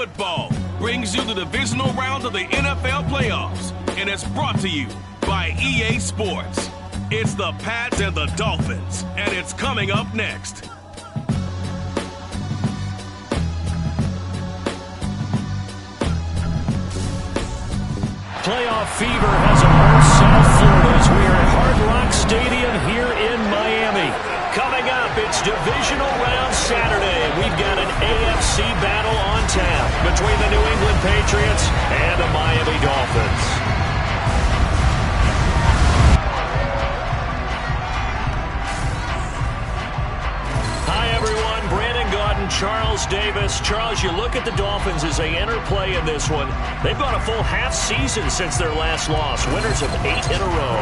football brings you the divisional round of the NFL playoffs, and it's brought to you by EA Sports. It's the Pats and the Dolphins, and it's coming up next. Playoff fever has immersed South Florida as we are at Hard Rock Stadium here in Miami. Coming up, it's Divisional Round Saturday. We've got an AFC battle on tap between the New England Patriots and the Miami Dolphins. Charles Davis. Charles, you look at the Dolphins as they enter play in this one. They've gone a full half season since their last loss, winners of 8 in a row.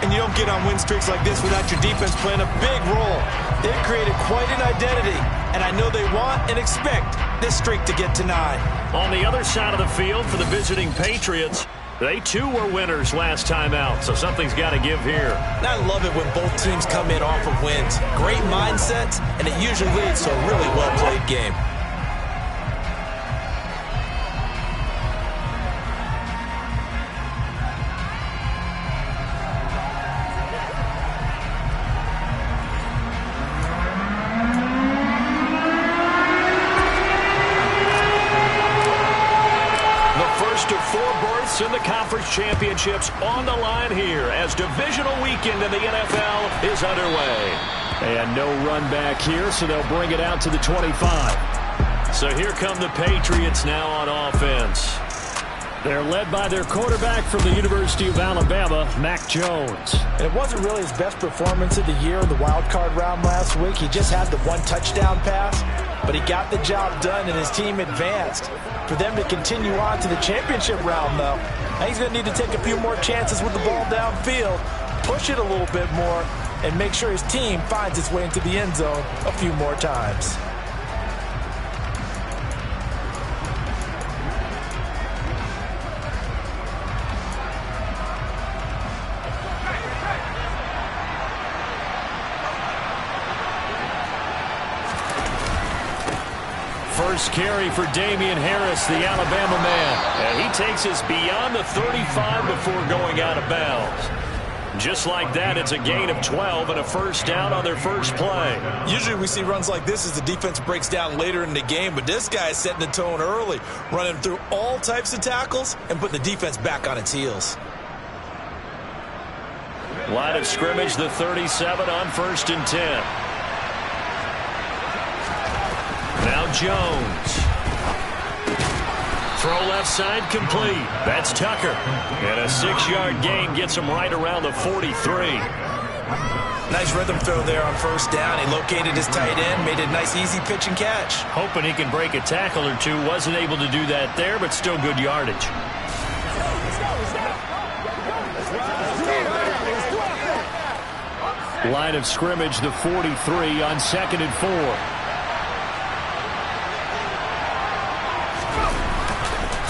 And you don't get on win streaks like this without your defense playing a big role. They've created quite an identity, and I know they want and expect this streak to get to 9. On the other side of the field for the visiting Patriots, they too were winners last time out, so something's got to give here. And I love it when both teams come in off of wins. Great mindsets, and it usually leads to a really well-played game. In the conference championships on the line here as divisional weekend in the NFL is underway. And no run back here, so they'll bring it out to the 25. So here come the Patriots now on offense. They're led by their quarterback from the University of Alabama, Mac Jones. And it wasn't really his best performance of the year in the wild card round last week. He just had the one touchdown pass, but he got the job done and his team advanced. For them to continue on to the championship round, though, now he's going to need to take a few more chances with the ball downfield, push it a little bit more, and make sure his team finds its way into the end zone a few more times. First carry for Damian Harris, the Alabama man. And he takes us beyond the 35 before going out of bounds. Just like that, it's a gain of 12 and a first down on their first play. Usually we see runs like this as the defense breaks down later in the game, but this guy is setting the tone early, running through all types of tackles and putting the defense back on its heels. Line of scrimmage, the 37 on 1st and 10. Now Jones. Throw left side complete. That's Tucker. And a 6-yard gain gets him right around the 43. Nice rhythm throw there on 1st down. He located his tight end, made a nice easy pitch and catch. Hoping he can break a tackle or two. Wasn't able to do that there, but still good yardage. Line of scrimmage, the 43 on 2nd and 4.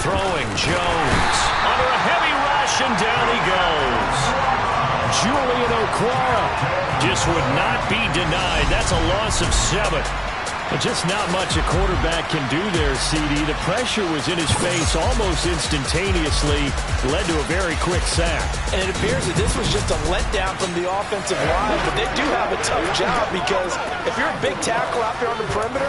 Throwing Jones under a heavy rush, and down he goes. Julian Okwara just would not be denied. That's a loss of 7. But just not much a quarterback can do there, CD. The pressure was in his face almost instantaneously. Led to a very quick sack. And it appears that this was just a letdown from the offensive line, but they do have a tough job because if you're a big tackle out there on the perimeter,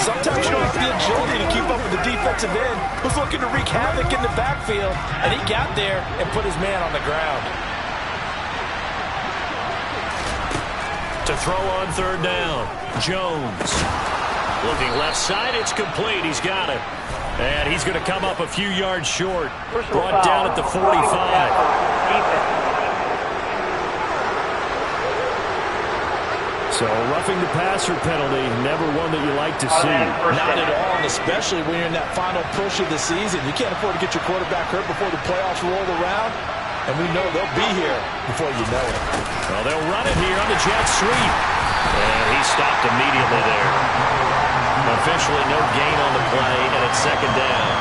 sometimes you don't have the agility to keep up with the defensive end who's looking to wreak havoc in the backfield, and he got there and put his man on the ground. To throw on 3rd down, Jones. Looking left side, it's complete. He's got it. And he's going to come up a few yards short. Brought down at the 45. So roughing the passer penalty, never one that you like to see. Not at all, and especially when you're in that final push of the season. You can't afford to get your quarterback hurt before the playoffs roll around. And we know they'll be here before you know it. Well, they'll run it here on the jet sweep. And he stopped immediately there. Officially no gain on the play, and it's 2nd down.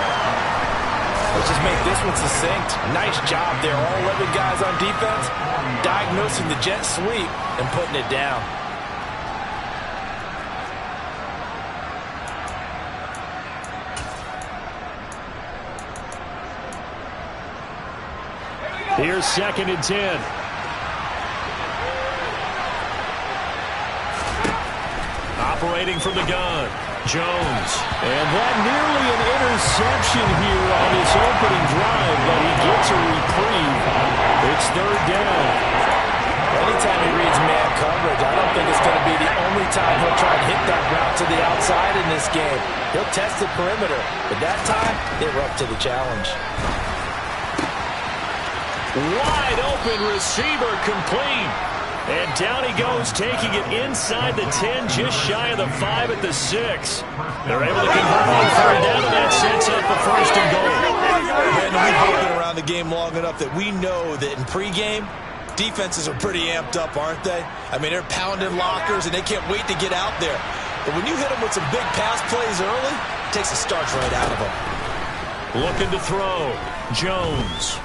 Let's just make this one succinct. Nice job there. All 11 guys on defense diagnosing the jet sweep and putting it down. Here's 2nd and 10. Operating from the gun, Jones. And that nearly an interception here on his opening drive, but he gets a reprieve. It's 3rd down. Anytime he reads man coverage, I don't think it's going to be the only time he'll try to hit that route to the outside in this game. He'll test the perimeter, but that time, they were up to the challenge. Wide open receiver complete. And down he goes, taking it inside the 10, just shy of the 5 at the 6. They're able to convert on 3rd down, and that sets up the 1st and goal. Man, we've both been around the game long enough that we know that in pregame, defenses are pretty amped up, aren't they? I mean, they're pounding lockers, and they can't wait to get out there. But when you hit them with some big pass plays early, it takes the starch right out of them. Looking to throw, Jones.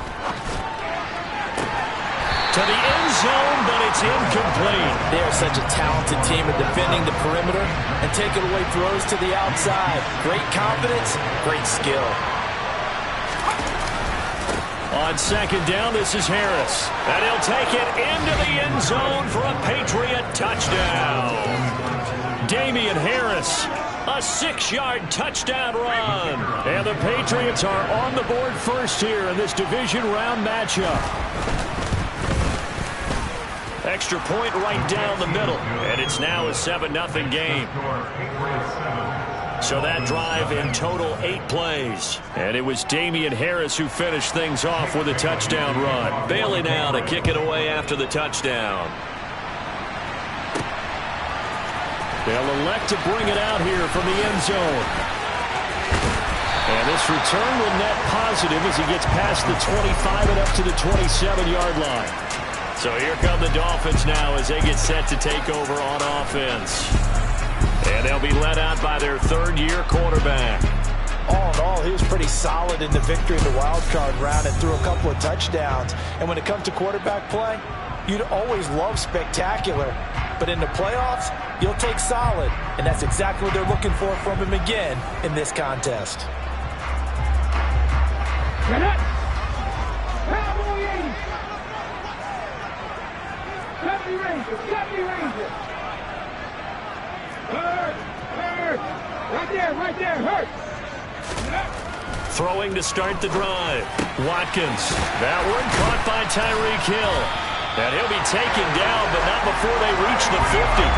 To the end zone, but it's incomplete. They are such a talented team at defending the perimeter and taking away throws to the outside. Great confidence, great skill. On 2nd down, this is Harris. And he'll take it into the end zone for a Patriot touchdown. Damian Harris, a 6-yard touchdown run. And the Patriots are on the board first here in this division round matchup. Extra point right down the middle, and it's now a 7-0 game. So that drive in total 8 plays. And it was Damian Harris who finished things off with a touchdown run. Bailey now to kick it away after the touchdown. They'll elect to bring it out here from the end zone. And this return will net positive as he gets past the 25 and up to the 27-yard line. So here come the Dolphins now as they get set to take over on offense. And they'll be led out by their 3rd-year quarterback. All in all, he was pretty solid in the victory in the wild card round and threw a couple of touchdowns. And when it comes to quarterback play, you'd always love spectacular. But in the playoffs, you'll take solid. And that's exactly what they're looking for from him again in this contest. Right there, hurt. Throwing to start the drive. Watkins. That one caught by Tyreek Hill. And he'll be taken down, but not before they reach the 50.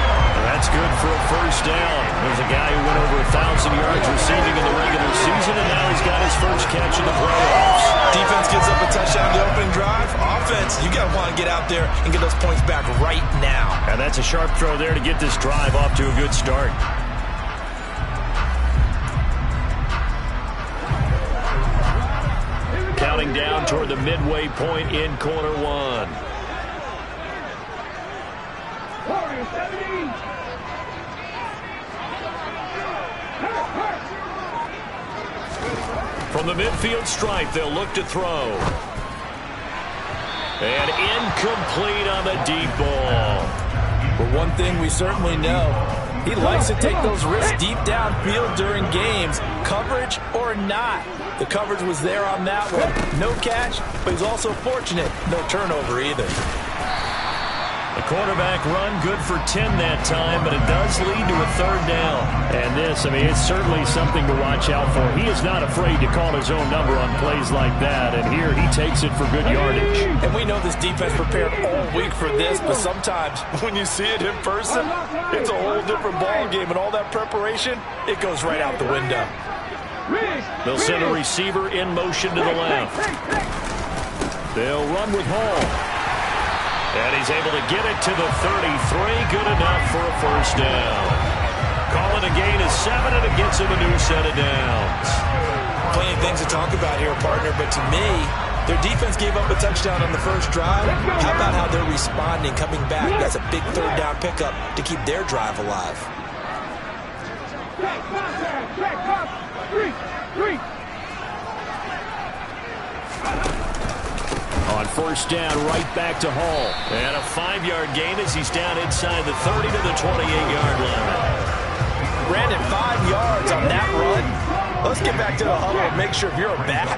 That's good for a 1st down. There's a guy who went over 1,000 yards receiving in the regular season, and now he's got his first catch in the playoffs. Defense gives up a touchdown on the opening drive. Offense, you got to want to get out there and get those points back right now. And that's a sharp throw there to get this drive off to a good start. Counting down toward the midway point in quarter 1. From the midfield stripe, they'll look to throw. And incomplete on the deep ball. But one thing we certainly know, he likes to take those risks deep downfield during games, coverage or not. The coverage was there on that one. No catch, but he's also fortunate. No turnover either. The quarterback run good for 10 that time, but it does lead to a 3rd down. And this, I mean, it's certainly something to watch out for. He is not afraid to call his own number on plays like that, and here he takes it for good yardage. And we know this defense prepared all week for this, but sometimes when you see it in person, it's a whole different ball game, and all that preparation, it goes right out the window. They'll send a receiver in motion to the left. They'll run with Hall. And he's able to get it to the 33. Good enough for a 1st down. Call it a gain of 7, and it gets him a new set of downs. Plenty of things to talk about here, partner, but to me, their defense gave up a touchdown on the 1st drive. How about how they're responding, coming back? That's a big 3rd down pickup to keep their drive alive. On 1st down, right back to Hall. And a 5-yard gain as he's down inside the 30 to the 28-yard line. Brandon, 5 yards on that run. Let's get back to the huddle and make sure if you're a back,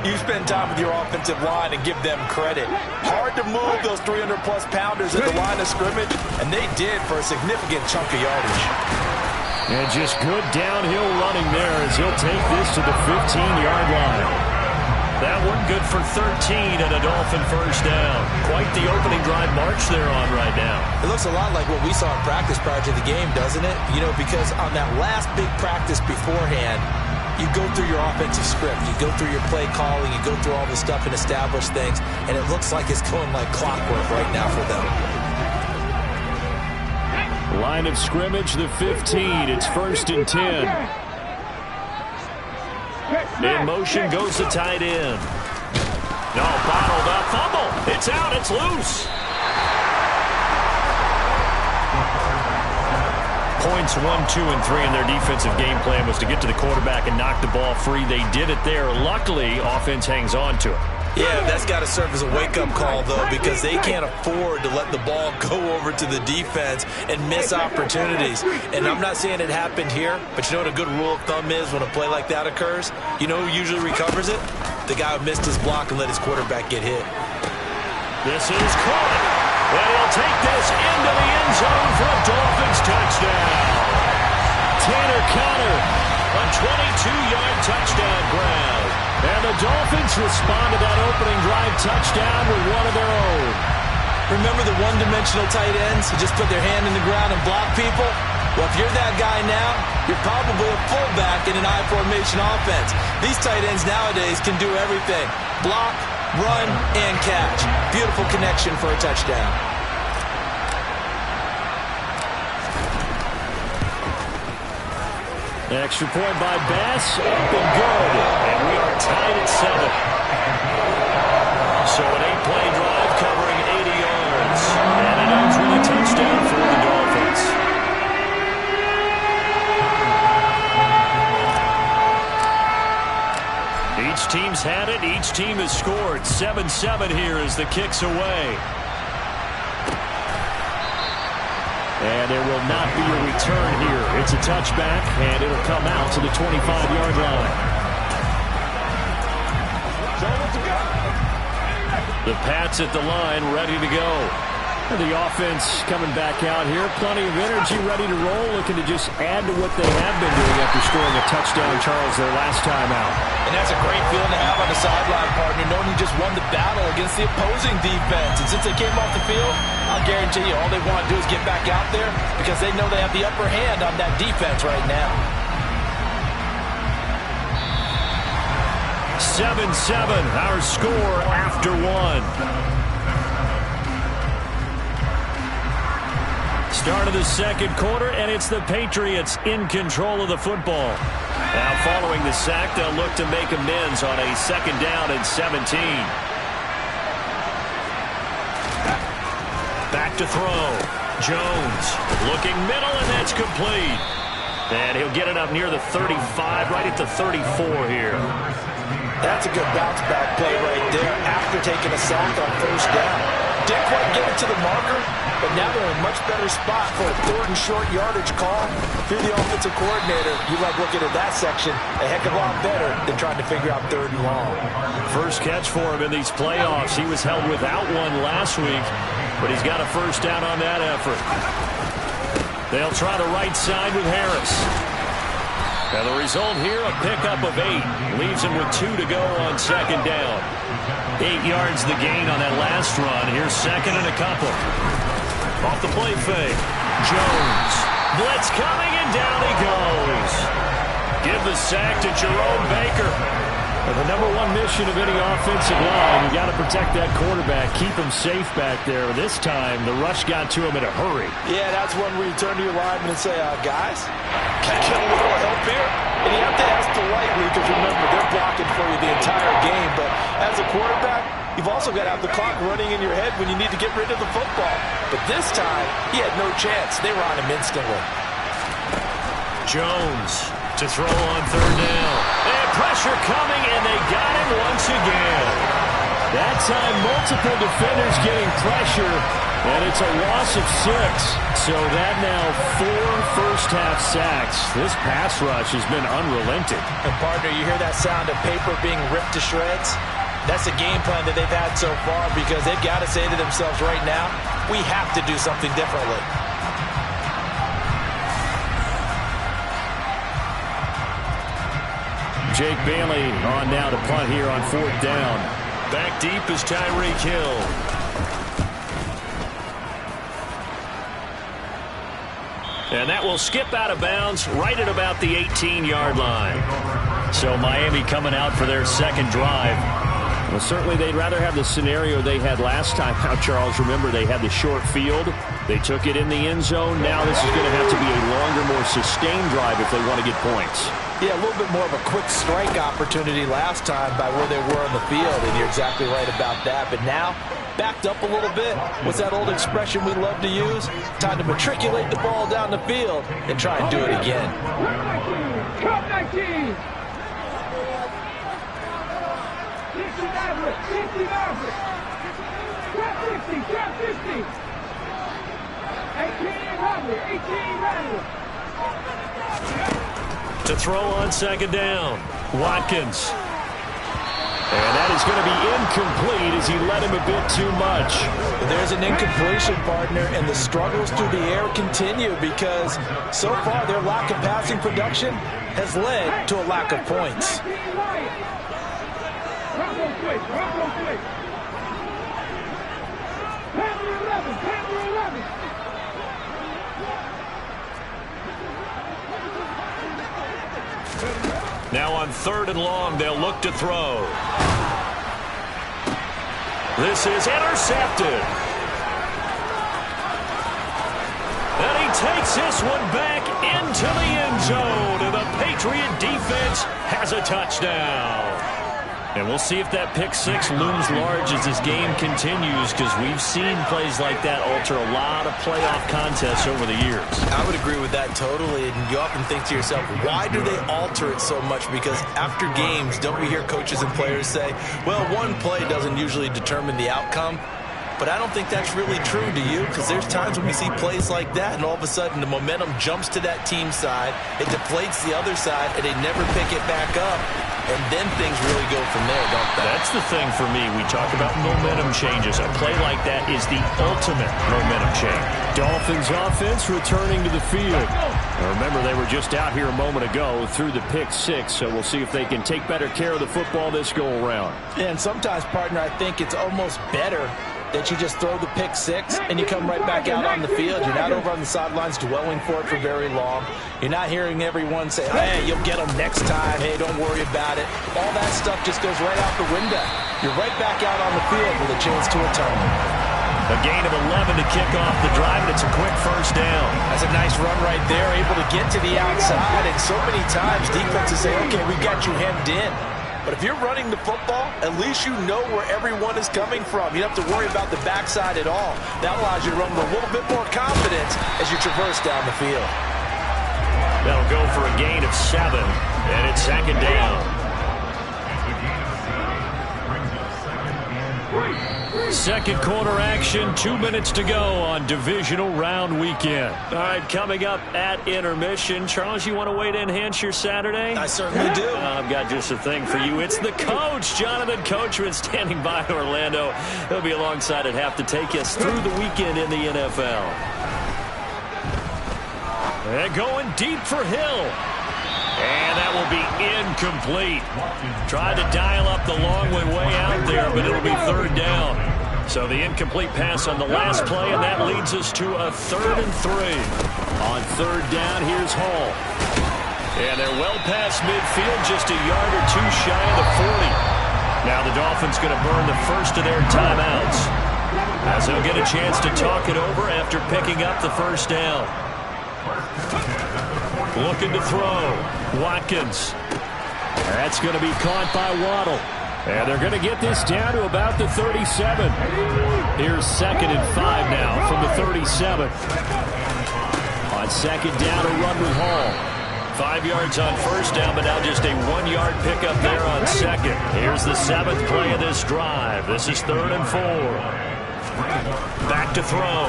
you spend time with your offensive line and give them credit. Hard to move those 300-plus pounders at the line of scrimmage, and they did for a significant chunk of yardage. And just good downhill running there as he'll take this to the 15-yard line. That one good for 13 and a Dolphin first down. Quite the opening drive march they're on right now. It looks a lot like what we saw in practice prior to the game, doesn't it? You know, because on that last big practice beforehand, you go through your offensive script, you go through your play calling, you go through all the stuff and establish things, and it looks like it's going like clockwork right now for them. Line of scrimmage, the 15. It's 1st and 10. In motion goes the tight end. No, bottled up, fumble. It's out, it's loose. Points 1, 2, and 3 in their defensive game plan was to get to the quarterback and knock the ball free. They did it there. Luckily, offense hangs on to it. Yeah, that's got to serve as a wake-up call, though, because they can't afford to let the ball go over to the defense and miss opportunities. And I'm not saying it happened here, but you know what a good rule of thumb is when a play like that occurs? You know who usually recovers it? The guy who missed his block and let his quarterback get hit. This is caught. And he'll take this into the end zone for a Dolphins touchdown. Tanner Conner, a 22-yard touchdown grab. And the Dolphins respond to that opening drive touchdown with one of their own. Remember the one-dimensional tight ends who just put their hand in the ground and block people? Well, if you're that guy now, you're probably a fullback in an I-formation offense. These tight ends nowadays can do everything. Block, run, and catch. Beautiful connection for a touchdown. Extra point by Bass, up and good. And we are tied at 7. So an 8-play drive covering 80 yards. And it ends with a touchdown for the Dolphins. Each team's had it. Each team has scored. 7-7 here as the kick's away. And there will not be a return here. It's a touchback, and it'll come out to the 25-yard line. The Pats at the line, ready to go. And the offense coming back out here. Plenty of energy, ready to roll, looking to just add to what they have been doing after scoring a touchdown, Charles, their last time out. And that's a great feeling to have on the sideline, partner, knowing you just won the battle against the opposing defense. And since they came off the field, I'll guarantee you all they want to do is get back out there because they know they have the upper hand on that defense right now. 7-7, our score after 1. Start of the second quarter, and it's the Patriots in control of the football. Now, following the sack, they'll look to make amends on a 2nd down and 17. Back to throw. Jones looking middle, and that's complete. And he'll get it up near the 35, right at the 34 here. That's a good bounce-back play right there after taking a sack on 1st down. Didn't quite get it to the marker, but now they're in a much better spot for a 3rd and short yardage call. If you're the offensive coordinator, you like looking at that section a heck of a lot better than trying to figure out 3rd and long. First catch for him in these playoffs. He was held without one last week, but he's got a 1st down on that effort. They'll try the right side with Harris. And the result here, a pickup of 8. Leaves him with 2 to go on 2nd down. 8 yards the gain on that last run. Here's 2nd and a couple. Off the play fake. Jones. Blitz coming, and down he goes. Give the sack to Jerome Baker. And the #1 mission of any offensive line, you got to protect that quarterback, keep him safe back there. This time, the rush got to him in a hurry. Yeah, that's one where you turn to your lineman and say, guys, can I get a little help here? And you have to ask politely because, remember, they're blocking for you the entire game. But as a quarterback, you've also got to have the clock running in your head when you need to get rid of the football. But this time, he had no chance. They were on him instantly. Jones to throw on 3rd down. And pressure coming, and they got him once again. That time, multiple defenders getting pressure, and it's a loss of 6. So that now 4 first-half sacks. This pass rush has been unrelenting. And partner, you hear that sound of paper being ripped to shreds? That's the game plan that they've had so far, because they've got to say to themselves right now, we have to do something differently. Jake Bailey on now to punt here on 4th down. Back deep is Tyreek Hill. And that will skip out of bounds right at about the 18-yard line. So Miami coming out for their second drive. Well, certainly they'd rather have the scenario they had last time out, Charles. Remember, they had the short field. They took it in the end zone. Now this is going to have to be a longer, more sustained drive if they want to get points. Yeah, a little bit more of a quick strike opportunity last time by where they were on the field, and you're exactly right about that. But now, backed up a little bit. What's that old expression we love to use? Time to matriculate the ball down the field and try and do it again. Cup 19. 60 Maverick, 60 Maverick. Trap 50, trap 50. 18 Maverick, 18 Maverick. To throw on second down, Watkins. And that is going to be incomplete as he led him a bit too much. There's an incompletion, partner, and the struggles through the air continue because so far their lack of passing production has led to a lack of points. Now on 3rd and long, they'll look to throw. This is intercepted. And he takes this one back into the end zone. And the Patriot defense has a touchdown. And we'll see if that pick 6 looms large as this game continues, because we've seen plays like that alter a lot of playoff contests over the years. I would agree with that totally, and you often think to yourself, why do they alter it so much? Because after games, don't we hear coaches and players say, well, one play doesn't usually determine the outcome? But I don't think that's really true, do you? Because there's times when we see plays like that, and all of a sudden the momentum jumps to that team side, it deflates the other side, and they never pick it back up. And then things really go from there, don't they? That's the thing for me. We talk about momentum changes. A play like that is the ultimate momentum change. Dolphins offense returning to the field. Now remember, they were just out here a moment ago through the pick 6, so we'll see if they can take better care of the football this go-around. And sometimes, partner, I think it's almost better that you just throw the pick 6 and you come right back out on the field. You're not over on the sidelines dwelling for it for very long. You're not hearing everyone say, hey, you'll get them next time. Hey, don't worry about it. All that stuff just goes right out the window. You're right back out on the field with a chance to atone. A gain of 11 to kick off the drive, and it's a quick first down. That's a nice run right there, able to get to the outside. And so many times defenses say, okay, we got you hemmed in. But if you're running the football, at least you know where everyone is coming from. You don't have to worry about the backside at all. That allows you to run with a little bit more confidence as you traverse down the field. That'll go for a gain of 7, and it's second down. Second quarter action, 2 minutes to go on divisional round weekend. All right, coming up at intermission. Charles, you want to wait to enhance your Saturday? I certainly do. I've got just a thing for you. It's the coach, Jonathan Coachman, standing by in Orlando. He'll be alongside at half to take us through the weekend in the NFL. And going deep for Hill. And that will be incomplete. Tried to dial up the long way out there, but it'll be 3rd down. So the incomplete pass on the last play, and that leads us to a 3rd and 3. On 3rd down, here's Hall. And they're well past midfield, just a yard or two shy of the 40. Now the Dolphins going to burn the first of their timeouts, as they'll get a chance to talk it over after picking up the first down. Looking to throw. Watkins. That's going to be caught by Waddle. And they're going to get this down to about the 37. Here's 2nd and 5 now from the 37. On 2nd down, a run with Hall. 5 yards on first down, but now just a 1-yard pickup there on second. Here's the 7th play of this drive. This is 3rd and 4. Back to throw.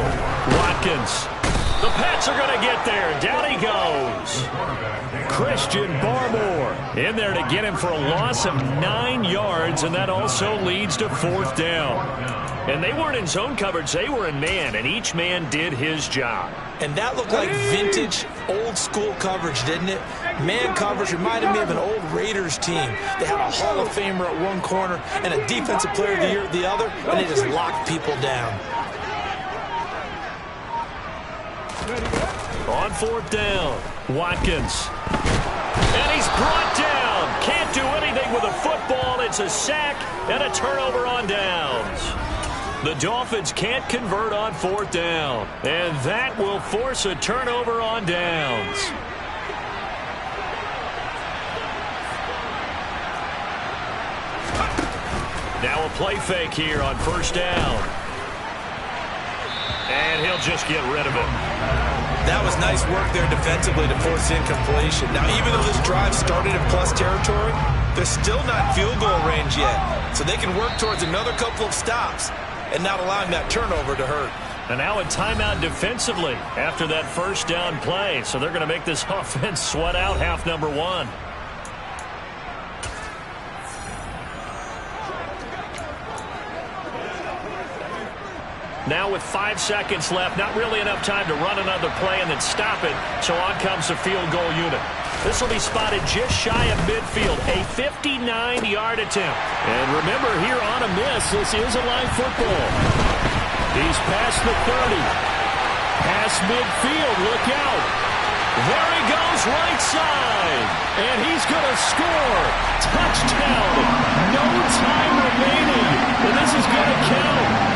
Watkins. The Pats are going to get there. Down he goes. Christian Barmore in there to get him for a loss of 9 yards, and that also leads to 4th down. And they weren't in zone coverage. They were in man, and each man did his job. And that looked like vintage, old-school coverage, didn't it? Man coverage reminded me of an old Raiders team. They had a Hall of Famer at one corner and a Defensive Player of the Year at the other, and they just locked people down. On 4th down, Watkins. And he's brought down. Can't do anything with a football. It's a sack and a turnover on downs. The Dolphins can't convert on 4th down, and that will force a turnover on downs. Now a play fake here on 1st down. And he'll just get rid of it. That was nice work there defensively to force incompletion. Now, even though this drive started in plus territory, they're still not field goal range yet. So they can work towards another couple of stops and not allowing that turnover to hurt. And now a timeout defensively after that 1st down play. So they're going to make this offense sweat out half number 1. Now with 5 seconds left, not really enough time to run another play and then stop it. So on comes the field goal unit. This will be spotted just shy of midfield, a 59-yard attempt. And remember, here on a miss, this is a live football. He's past the 30. Past midfield, look out. There he goes, right side. And he's going to score. Touchdown. No time remaining. And this is going to count.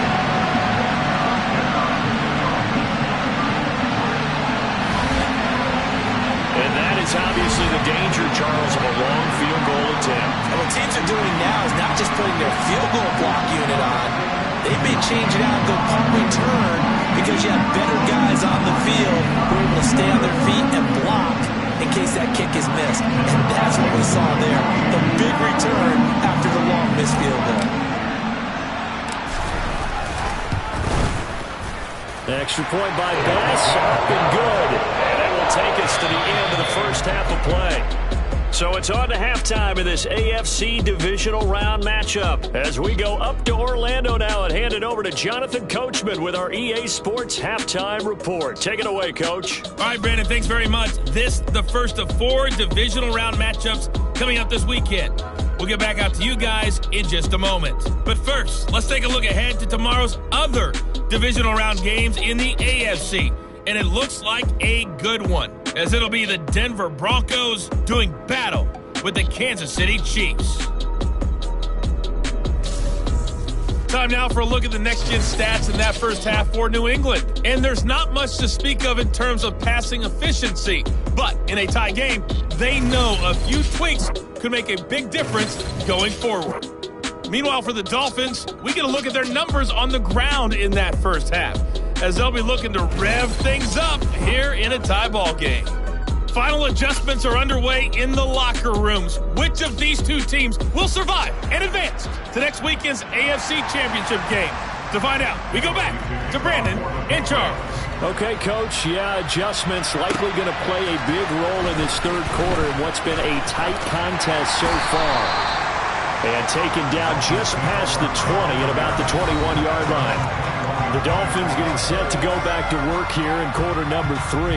And that is obviously the danger, Charles, of a long field goal attempt. And what teams are doing now is not just putting their field goal block unit on. They may change it out and go punt return because you have better guys on the field who are able to stay on their feet and block in case that kick is missed. And that's what we saw there, the big return after the long missed field goal. The extra point by Bass, up and good. And it will take us to the end of the 1st half of play. So it's on to halftime of this AFC Divisional Round matchup as we go up to Orlando now and hand it over to Jonathan Coachman with our EA Sports Halftime Report. Take it away, Coach. All right, Brandon, thanks very much. This the first of 4 Divisional Round matchups coming up this weekend. We'll get back out to you guys in just a moment. But first, let's take a look ahead to tomorrow's other Divisional Round games in the AFC. And it looks like a good one, as it'll be the Denver Broncos doing battle with the Kansas City Chiefs. Time now for a look at the next-gen stats in that first half for New England. And there's not much to speak of in terms of passing efficiency. But in a tie game, they know a few tweaks could make a big difference going forward. Meanwhile, for the Dolphins, we get a look at their numbers on the ground in that first half, as they'll be looking to rev things up here in a tie ball game. Final adjustments are underway in the locker rooms. Which of these two teams will survive and advance to next weekend's AFC Championship game? To find out, we go back to Brandon and Charles. Okay, Coach, adjustments likely going to play a big role in this 3rd quarter in what's been a tight contest so far. And taken down just past the 20 at about the 21-yard line. The Dolphins getting set to go back to work here in quarter number 3.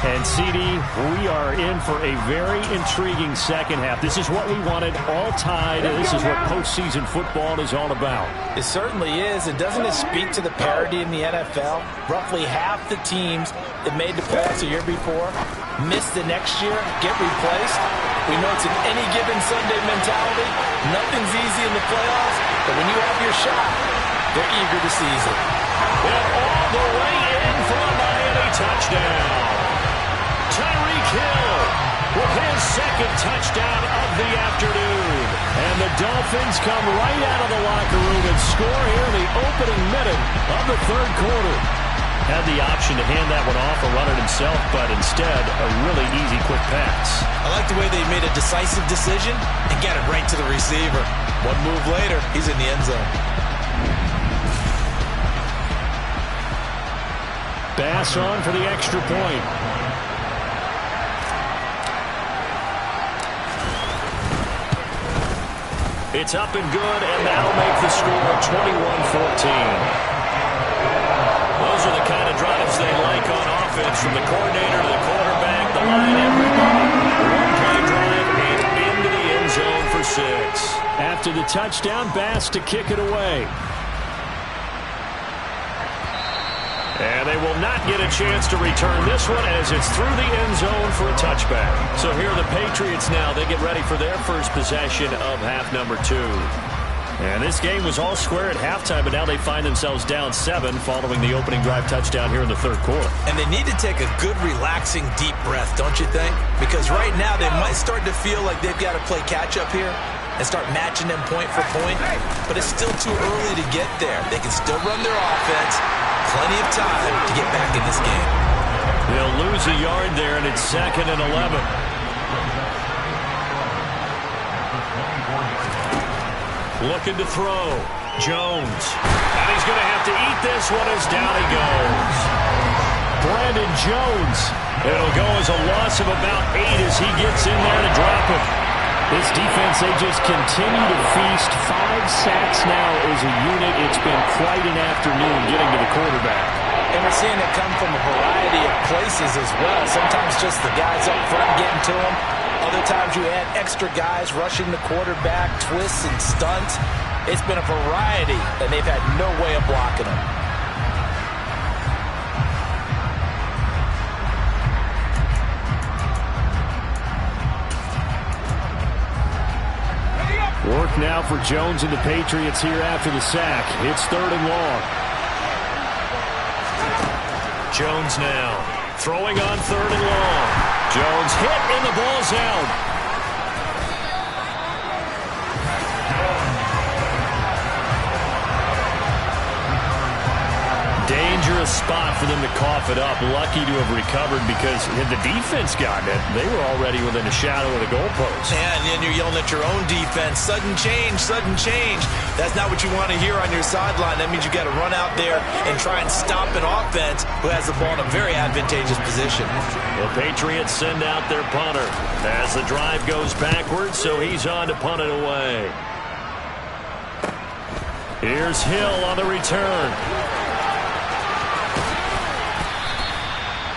And, CD, we are in for a very intriguing second half. This is what we wanted, all tied, and this is what postseason football is all about. It certainly is. And doesn't it speak to the parity in the NFL? Roughly half the teams that made the playoffs the year before miss the next year, get replaced. We know it's an any given Sunday mentality. Nothing's easy in the playoffs, but when you have your shot, they're eager to seize it. And all the way in for a Miami touchdown. Tyreek Hill with his 2nd touchdown of the afternoon. And the Dolphins come right out of the locker room and score here in the opening minute of the 3rd quarter. Had the option to hand that one off or run it himself, but instead, a really easy, quick pass. I like the way they made a decisive decision and got it right to the receiver. One move later, he's in the end zone. Bass on for the extra point. It's up and good, and that'll make the score 21-14. Those are the kind of drives they like on offense, from the coordinator to the quarterback, the line, everybody. One-play drive and into the end zone for 6. After the touchdown, Bass to kick it away. And they will not get a chance to return this one as it's through the end zone for a touchback. So here are the Patriots now. They get ready for their first possession of half number 2. And this game was all square at halftime, but now they find themselves down 7 following the opening drive touchdown here in the third quarter. And they need to take a good, relaxing, deep breath, don't you think? Because right now they might start to feel like they've got to play catch-up here and start matching them point for point. But it's still too early to get there. They can still run their offense. Plenty of time to get back in this game. They'll lose a yard there, and it's 2nd and 11. Looking to throw. Jones. And he's going to have to eat this one as down he goes. Brandon Jones. It'll go as a loss of about 8 as he gets in there to drop him. This defense, they just continue to feast. 5 sacks now as a unit. It's been quite an afternoon getting to the quarterback. And we're seeing it come from a variety of places as well. Sometimes just the guys up front getting to him. Other times you add extra guys rushing the quarterback, twists and stunts. It's been a variety, and they've had no way of blocking him. Work now for Jones and the Patriots here after the sack. It's 3rd and long. Jones now throwing on 3rd and long. Jones hit and the ball's out. Dangerous spot for them to cough it up. Lucky to have recovered because had the defense gotten it, they were already within a shadow of the goalpost. Yeah, and then you're yelling at your own defense. Sudden change, sudden change. That's not what you want to hear on your sideline. That means you got to run out there and try and stop an offense who has the ball in a very advantageous position. The Patriots send out their punter as the drive goes backwards, so he's on to punt it away. Here's Hill on the return.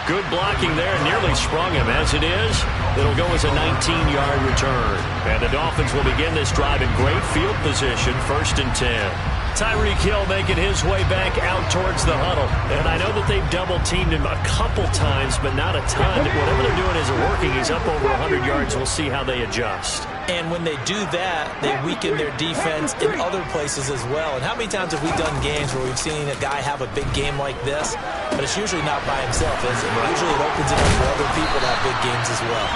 Good blocking there, nearly sprung him. As it is, it'll go as a 19-yard return. And the Dolphins will begin this drive in great field position, 1st and 10. Tyreek Hill making his way back out towards the huddle. And I know that they've double-teamed him a couple times, but not a ton. Whatever they're doing isn't working. He's up over 100 yards. We'll see how they adjust. And when they do that, they weaken their defense in other places as well. And how many times have we done games where we've seen a guy have a big game like this, but it's usually not by himself, is it? Usually it opens it up for other people to have big games as well.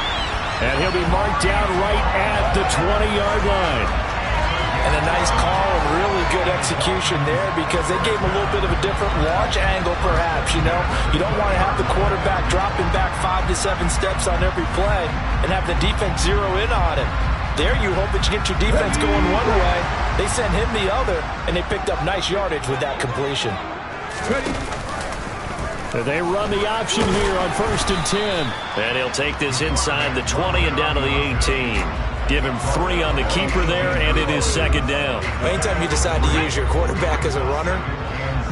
And he'll be marked down right at the 20-yard line. And a nice call and really good execution there because they gave him a little bit of a different launch angle perhaps, you know. You don't want to have the quarterback dropping back 5 to 7 steps on every play and have the defense zero in on it. There you hope that you get your defense going one way. They sent him the other, and they picked up nice yardage with that completion. They run the option here on 1st and 10. And he'll take this inside the 20 and down to the 18. Give him 3 on the keeper there, and it is 2nd down. Anytime you decide to use your quarterback as a runner,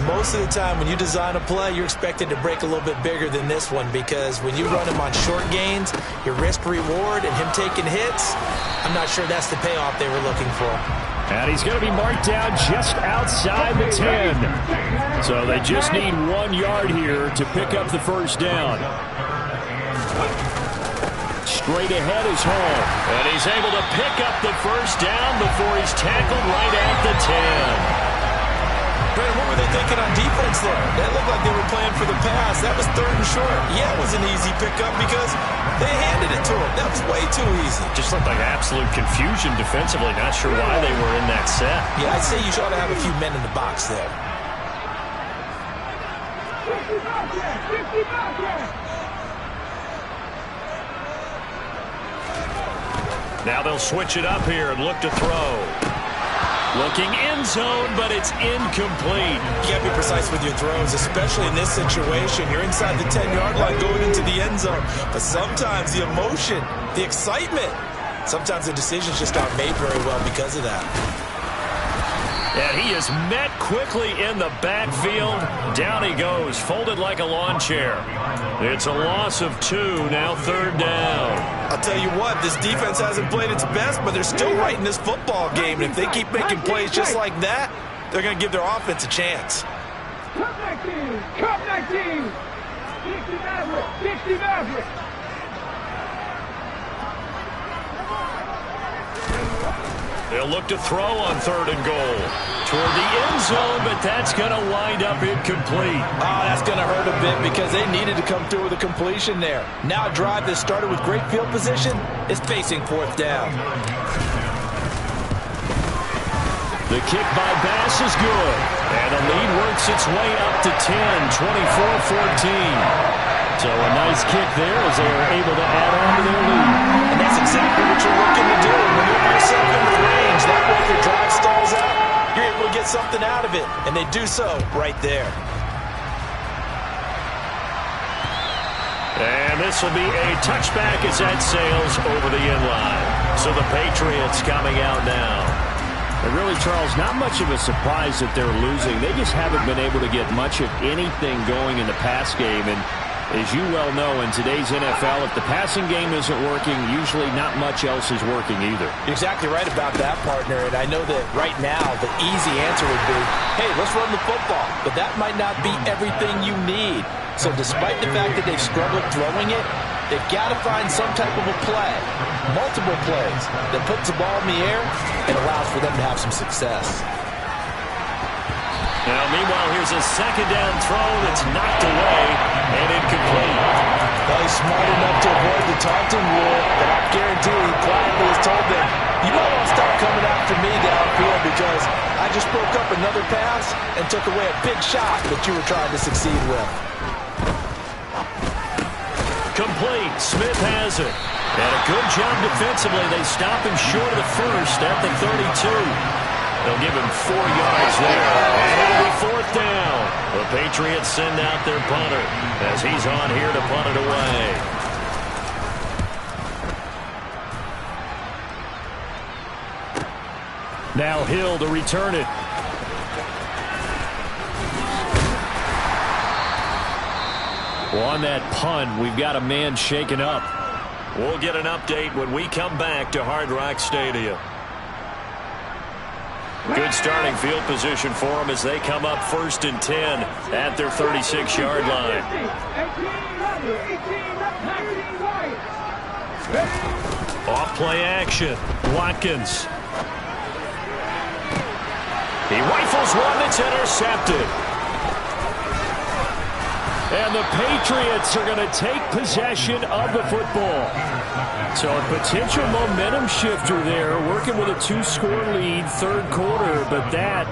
most of the time when you design a play, you're expected to break a little bit bigger than this one because when you run him on short gains, your risk-reward and him taking hits, I'm not sure that's the payoff they were looking for. And he's going to be marked down just outside the 10. So they just need 1 yard here to pick up the 1st down. Straight ahead is Hall. And he's able to pick up the 1st down before he's tackled right at the 10. Brandon, what were they thinking on defense there? That looked like they were playing for the pass. That was 3rd and short. Yeah, it was an easy pickup because they handed it to him. That was way too easy. Just looked like absolute confusion defensively. Not sure why they were in that set. Yeah, I'd say you ought to have a few men in the box there. Now they'll switch it up here and look to throw. Looking end zone, but it's incomplete. You got to be precise with your throws, especially in this situation. You're inside the 10-yard line going into the end zone. But sometimes the emotion, the excitement, sometimes the decisions just aren't made very well because of that. And he is met quickly in the backfield. Down he goes, folded like a lawn chair. It's a loss of 2, now 3rd down. I'll tell you what, this defense hasn't played its best, but they're still right in this football game. And if they keep making plays just like that, they're going to give their offense a chance. Cup 19, Cup 19, 60 Maverick, 60 Maverick. They'll look to throw on 3rd and goal. Toward the end zone, but that's going to wind up incomplete. Oh, that's going to hurt a bit because they needed to come through with a completion there. Now a drive that started with great field position is facing 4th down. The kick by Bass is good. And the lead works its way up to 10, 24-14. So a nice kick there as they are able to add on to their lead. And that's exactly what you're looking to do. Maneuver yourself into range. That way if your drive stalls out, you're able to get something out of it. And they do so right there. And this will be a touchback as that sails over the end line. So the Patriots coming out now. And really, Charles, not much of a surprise that they're losing. They just haven't been able to get much of anything going in the pass game. And as you well know, in today's NFL, if the passing game isn't working, usually not much else is working either. You're exactly right about that, partner. And I know that right now the easy answer would be, hey, let's run the football. But that might not be everything you need. So despite the fact that they've struggled throwing it, they've got to find some type of a play, multiple plays, that puts the ball in the air and allows for them to have some success. Now, meanwhile, here's a 2nd down throw that's knocked away and incomplete. Well, he's smart enough to avoid the taunting rule, but I guarantee he quietly has told them, you might want to stop coming after me downfield because I just broke up another pass and took away a big shot that you were trying to succeed with. Complete. Smith has it. And a good job defensively. They stop him short of the first at the 32. They'll give him 4 yards there. And it'll be 4th down. The Patriots send out their punter as he's on here to punt it away. Now Hill to return it. Well, on that punt, we've got a man shaken up. We'll get an update when we come back to Hard Rock Stadium. Good starting field position for them as they come up 1st and 10 at their 36-yard line. Off play action. Watkins. He rifles one that's intercepted. And the Patriots are going to take possession of the football. So a potential momentum shifter there, working with a 2-score lead, 3rd quarter, but that,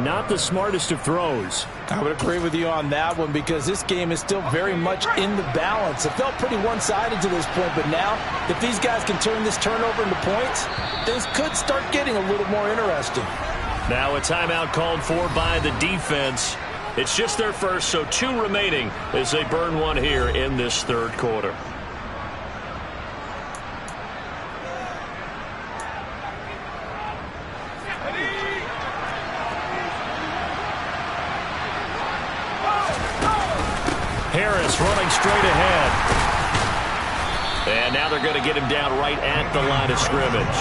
not the smartest of throws. I would agree with you on that one because this game is still very much in the balance. It felt pretty one-sided to this point, but now, if these guys can turn this turnover into points, things could start getting a little more interesting. Now a timeout called for by the defense. It's just their first, so 2 remaining as they burn one here in this 3rd quarter. Harris running straight ahead. And now they're going to get him down right at the line of scrimmage.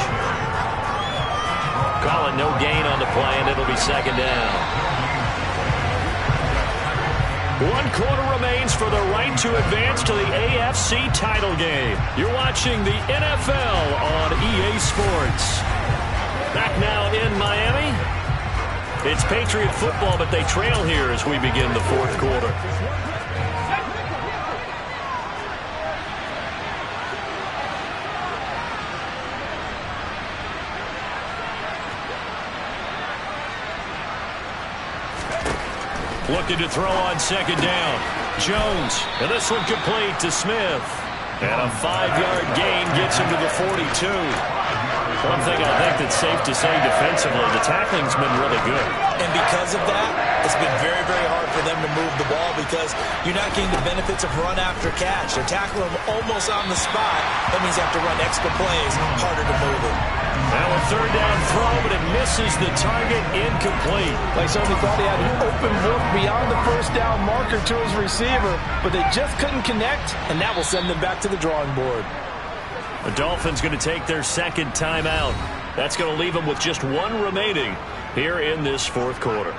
Calling no gain on the play, and it'll be 2nd down. 1 quarter remains for the right to advance to the AFC title game. You're watching the NFL on EA Sports. Back now in Miami. It's Patriot football, but they trail here as we begin the 4th quarter. Looking to throw on 2nd down. Jones, and this one complete to Smith. And a 5-yard gain gets him to the 42. One thing I think that's safe to say defensively, the tackling's been really good. And because of that, it's been very, very hard for them to move the ball because you're not getting the benefits of run after catch. They're tackling them almost on the spot. That means you have to run extra plays, harder to move it. Now a 3rd down throw, but it misses the target, incomplete. They certainly thought he had an open look beyond the 1st down marker to his receiver, but they just couldn't connect, and that will send them back to the drawing board. The Dolphins going to take their 2nd timeout. That's going to leave them with just 1 remaining here in this 4th quarter.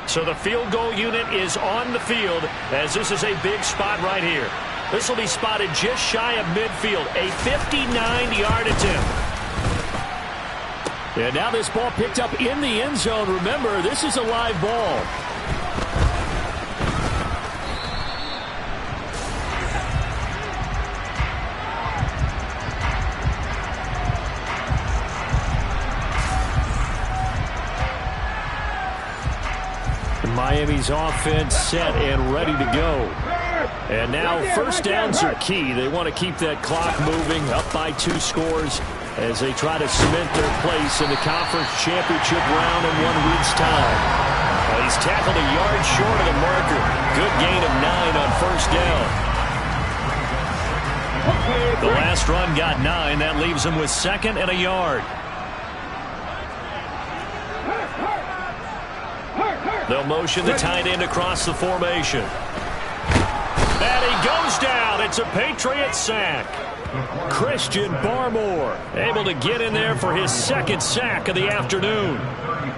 So the field goal unit is on the field as this is a big spot right here. This will be spotted just shy of midfield, a 59-yard attempt. And now this ball picked up in the end zone. Remember, this is a live ball. Miami's offense set and ready to go. And now 1st downs are key. They want to keep that clock moving, up by 2 scores as they try to cement their place in the conference championship round in 1 week's time. Well, he's tackled a yard short of the marker. Good gain of 9 on 1st down. The last run got 9. That leaves him with 2nd and a yard. They'll motion the tight end across the formation. And he goes down. It's a Patriot sack. Christian Barmore able to get in there for his 2nd sack of the afternoon.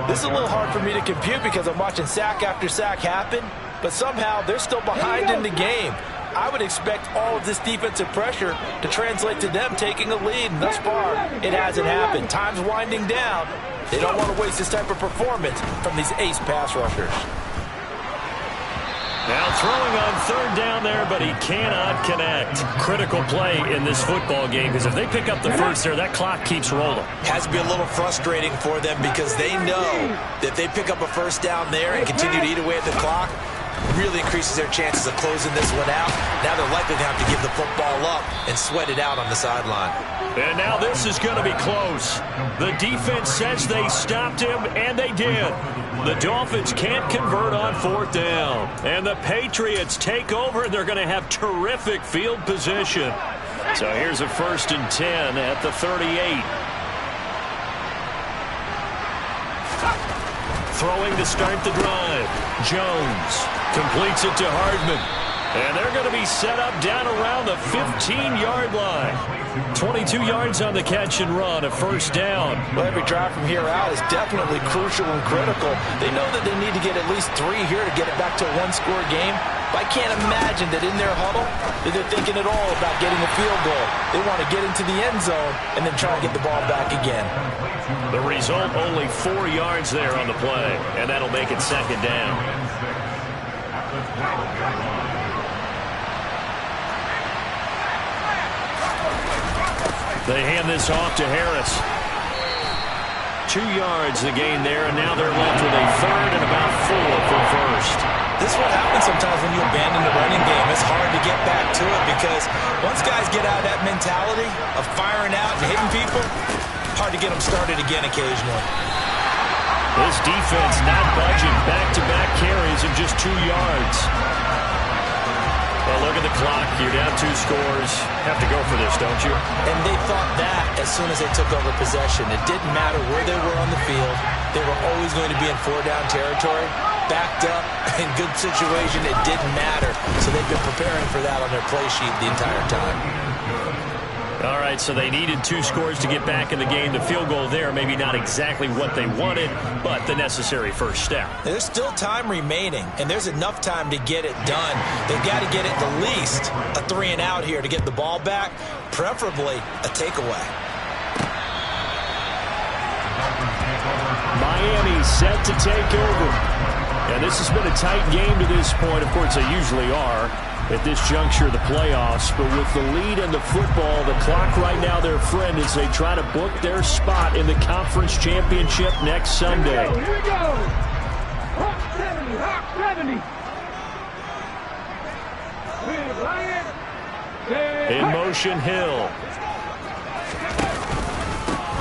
This is a little hard for me to compute because I'm watching sack after sack happen, but somehow they're still behind in the game. I would expect all of this defensive pressure to translate to them taking a lead, and thus far, it hasn't happened. Time's winding down. They don't want to waste this type of performance from these ace pass rushers. Now throwing on 3rd down there, but he cannot connect. Critical play in this football game because if they pick up the 1st there, that clock keeps rolling. Has to be a little frustrating for them because they know that if they pick up a 1st down there and continue to eat away at the clock, really increases their chances of closing this one out. Now they're likely to have to give the football up and sweat it out on the sideline. And now this is going to be close. The defense says they stopped him, and they did. The Dolphins can't convert on 4th down. And the Patriots take over, and they're going to have terrific field position. So here's a 1st and 10 at the 38. Throwing to start the drive. Jones completes it to Hardman. And they're going to be set up down around the 15-yard line. 22 yards on the catch and run, a 1st down. Well, every drive from here out is definitely crucial and critical. They know that they need to get at least 3 here to get it back to a 1-score game. But I can't imagine that in their huddle that they're thinking at all about getting a field goal. They want to get into the end zone and then try to get the ball back again. The result, only 4 yards there on the play, and that'll make it 2nd down. They hand this off to Harris. 2 yards the gain there, and now they're left with a 3rd and about 4 for 1st. This is what happens sometimes when you abandon the running game. It's hard to get back to it because once guys get out of that mentality of firing out and hitting people, hard to get them started again occasionally. This defense not budging. Back-to-back carries of just 2 yards. Well, look at the clock. You're down 2 scores. Have to go for this, don't you? And they thought that as soon as they took over possession. It didn't matter where they were on the field. They were always going to be in 4-down territory. Backed up, in good situation, it didn't matter. So they've been preparing for that on their play sheet the entire time. All right, so they needed 2 scores to get back in the game. The field goal there, maybe not exactly what they wanted, but the necessary 1st step. There's still time remaining, and there's enough time to get it done. They've got to get it at least a 3-and-out here to get the ball back, preferably a takeaway. Miami set to take over. And this has been a tight game to this point. Of course, they usually are. at this juncture of the playoffs. But with the lead in the football, the clock right now, their friend, as they try to book their spot in the conference championship next Sunday. Here we go. Hawk 70, Hawk 70. In motion, Hill.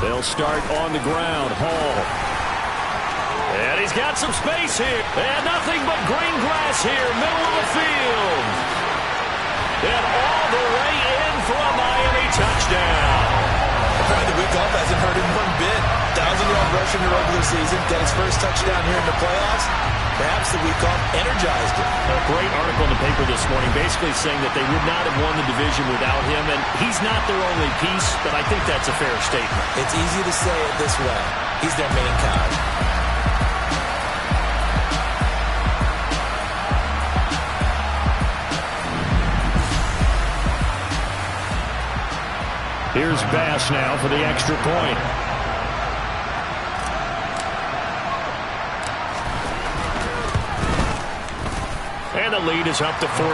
They'll start on the ground. Hall. And he's got some space here. And nothing but green grass here, middle of the field. And all the way in for a Miami touchdown. Apparently the week off hasn't hurt him one bit. 1,000-yard rush in the regular season. Got his first touchdown here in the playoffs. Perhaps the week off energized him. A great article in the paper this morning basically saying that they would not have won the division without him, and he's not their only piece, but I think that's a fair statement. It's easy to say it this way. He's their main cog. Here's Bass now for the extra point. And the lead is up to 14. One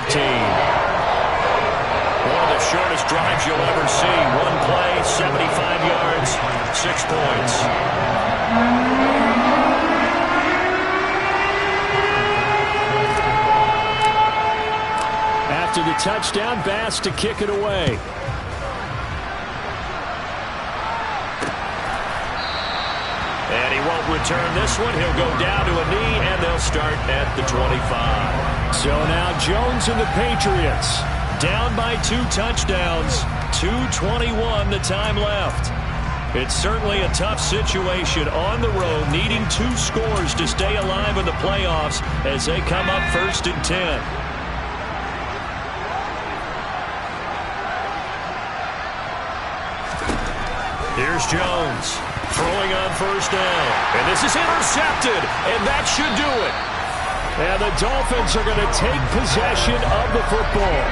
of the shortest drives you'll ever see. One play, 75 yards, 6 points. After the touchdown, Bass to kick it away. And he won't return this one. He'll go down to a knee, and they'll start at the 25. So now Jones and the Patriots down by 2 touchdowns. 2:21 the time left. It's certainly a tough situation on the road, needing 2 scores to stay alive in the playoffs as they come up 1st and 10. Here's Jones. Throwing on 1st down. And this is intercepted. And that should do it. And the Dolphins are going to take possession of the football.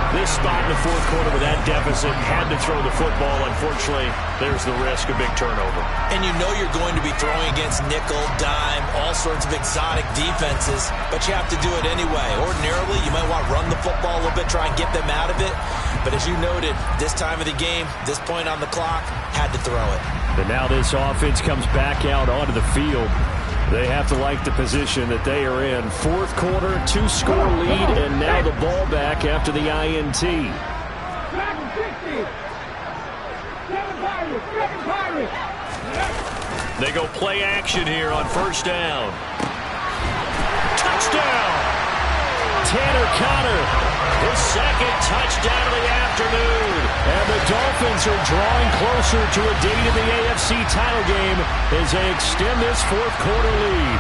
This spot in the 4th quarter with that deficit, had to throw the football. Unfortunately, there's the risk of big turnover. And you know you're going to be throwing against nickel, dime, all sorts of exotic defenses, but you have to do it anyway. Ordinarily, you might want to run the football a little bit, try and get them out of it. But as you noted, this time of the game, this point on the clock, had to throw it. But now this offense comes back out onto the field. They have to like the position that they are in. 4th quarter, 2-score lead, and now the ball back after the INT. They go play action here on 1st down. Touchdown! Tanner Conner, his 2nd touchdown of the afternoon. And the Dolphins are drawing closer to a date in the AFC title game as they extend this 4th quarter lead.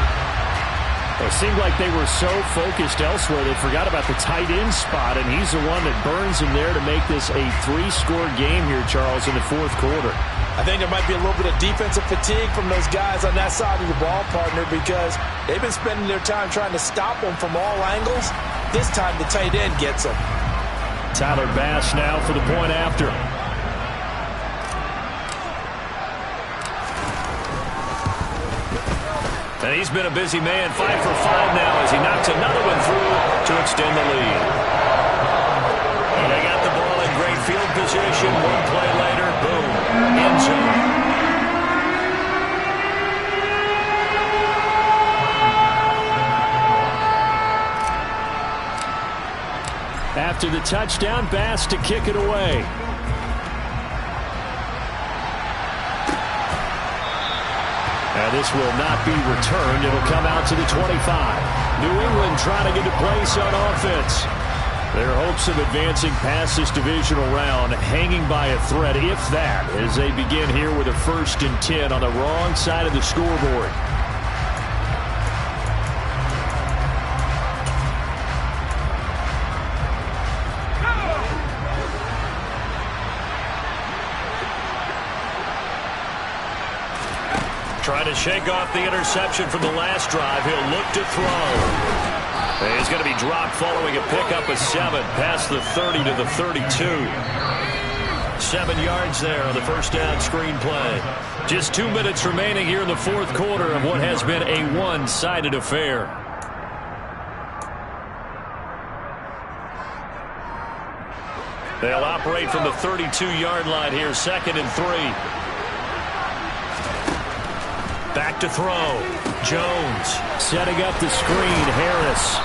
It seemed like they were so focused elsewhere they forgot about the tight end spot, and he's the one that burns him there to make this a 3-score game here, Charles, in the 4th quarter. I think there might be a little bit of defensive fatigue from those guys on that side of the ball, partner, because they've been spending their time trying to stop them from all angles. This time the tight end gets them. Tyler Bass now for the point after. And he's been a busy man, 5 for 5 now as he knocks another one through to extend the lead. And they got the ball in great field position. One play later, boom, end zone. After the touchdown, Bass to kick it away. Now this will not be returned. It'll come out to the 25. New England trying to get a place on offense. Their hopes of advancing past this divisional round hanging by a thread, if that, as they begin here with a 1st and 10 on the wrong side of the scoreboard. Trying to shake off the interception from the last drive. He'll look to throw. And he's going to be dropped following a pickup of 7 past the 30 to the 32. 7 yards there on the 1st down screen play. Just 2 minutes remaining here in the 4th quarter of what has been a one-sided affair. They'll operate from the 32-yard line here, 2nd and 3. Back to throw. Jones setting up the screen. Harris.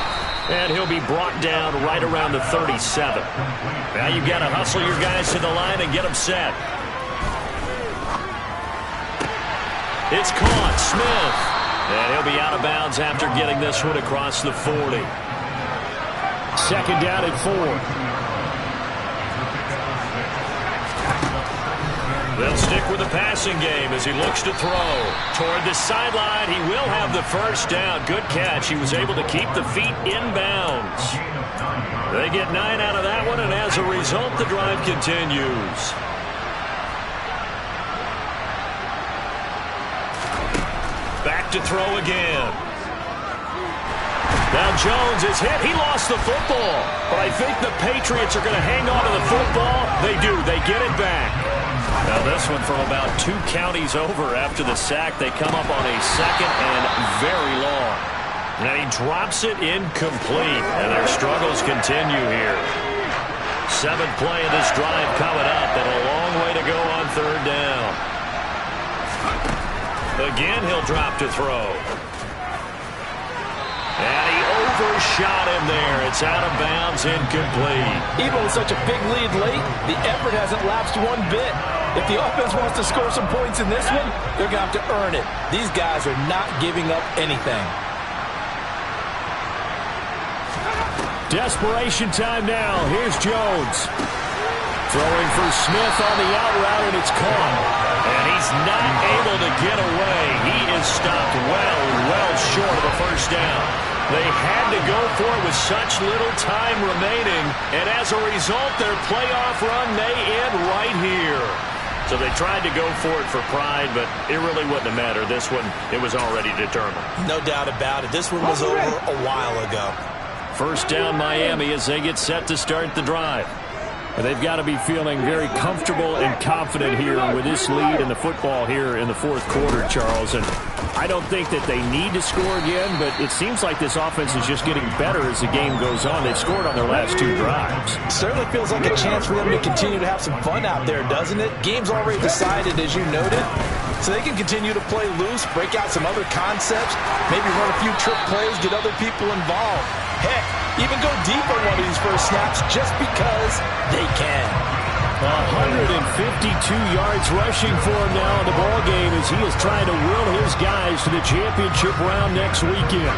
And he'll be brought down right around the 37. Now you've got to hustle your guys to the line and get them set. It's caught. Smith. And he'll be out of bounds after getting this one across the 40. 2nd down and 4. They'll stick with the passing game as he looks to throw. Toward the sideline, he will have the first down. Good catch. He was able to keep the feet in bounds. They get 9 out of that one, and as a result, the drive continues. Back to throw again. Now Jones is hit. He lost the football. But I think the Patriots are going to hang on to the football. They do. They get it back. Now this one from about 2 counties over after the sack. They come up on a 2nd and very long. And he drops it incomplete. And their struggles continue here. 7th play of this drive coming up, and a long way to go on 3rd down. Again, he'll drop to throw. And he overshot him there. It's out of bounds, incomplete. Even with such a big lead late, the effort hasn't lapsed one bit. If the offense wants to score some points in this one, they're going to have to earn it. These guys are not giving up anything. Desperation time now. Here's Jones. Throwing for Smith on the out route, and it's caught. And he's not able to get away. He is stopped well short of a first down. They had to go for it with such little time remaining, and as a result, their playoff run may end right here. So they tried to go for it for pride, but it really wouldn't have mattered. This one, it was already determined. No doubt about it. This one was over a while ago. First down, Miami, as they get set to start the drive. They've got to be feeling very comfortable and confident here with this lead in the football here in the 4th quarter, Charles. And I don't think that they need to score again, but it seems like this offense is just getting better as the game goes on. They've scored on their last 2 drives. Certainly feels like a chance for them to continue to have some fun out there, doesn't it? Game's already decided, as you noted. So they can continue to play loose, break out some other concepts, maybe run a few trick plays, get other people involved. Heck, even go deep on one of these first snaps just because they can. 152 yards rushing for him now in the ball game as he is trying to will his guys to the championship round next weekend.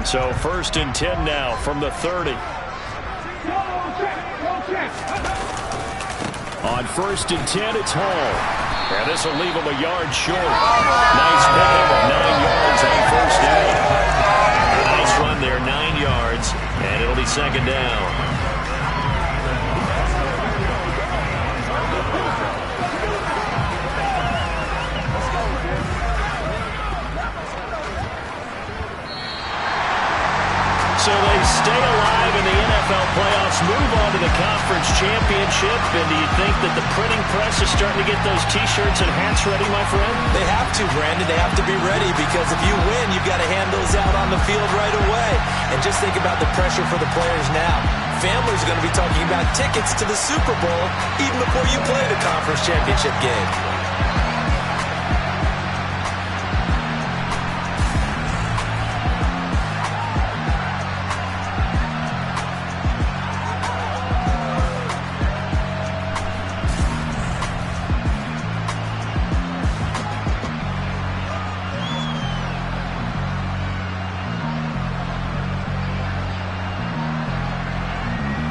So 1st and 10 now from the 30. On 1st and 10, it's Hall. And this will leave him a yard short. Nice pickup of 9 yards on 1st down. A nice run there, 9 yards, and it'll be 2nd down. So they stay alive in the NFL playoffs, move on to the conference championship. And do you think that the printing press is starting to get those T-shirts and hats ready, my friend? They have to, Brandon. They have to be ready because if you win, you've got to hand those out on the field right away. And just think about the pressure for the players now. Families are going to be talking about tickets to the Super Bowl even before you play the conference championship game.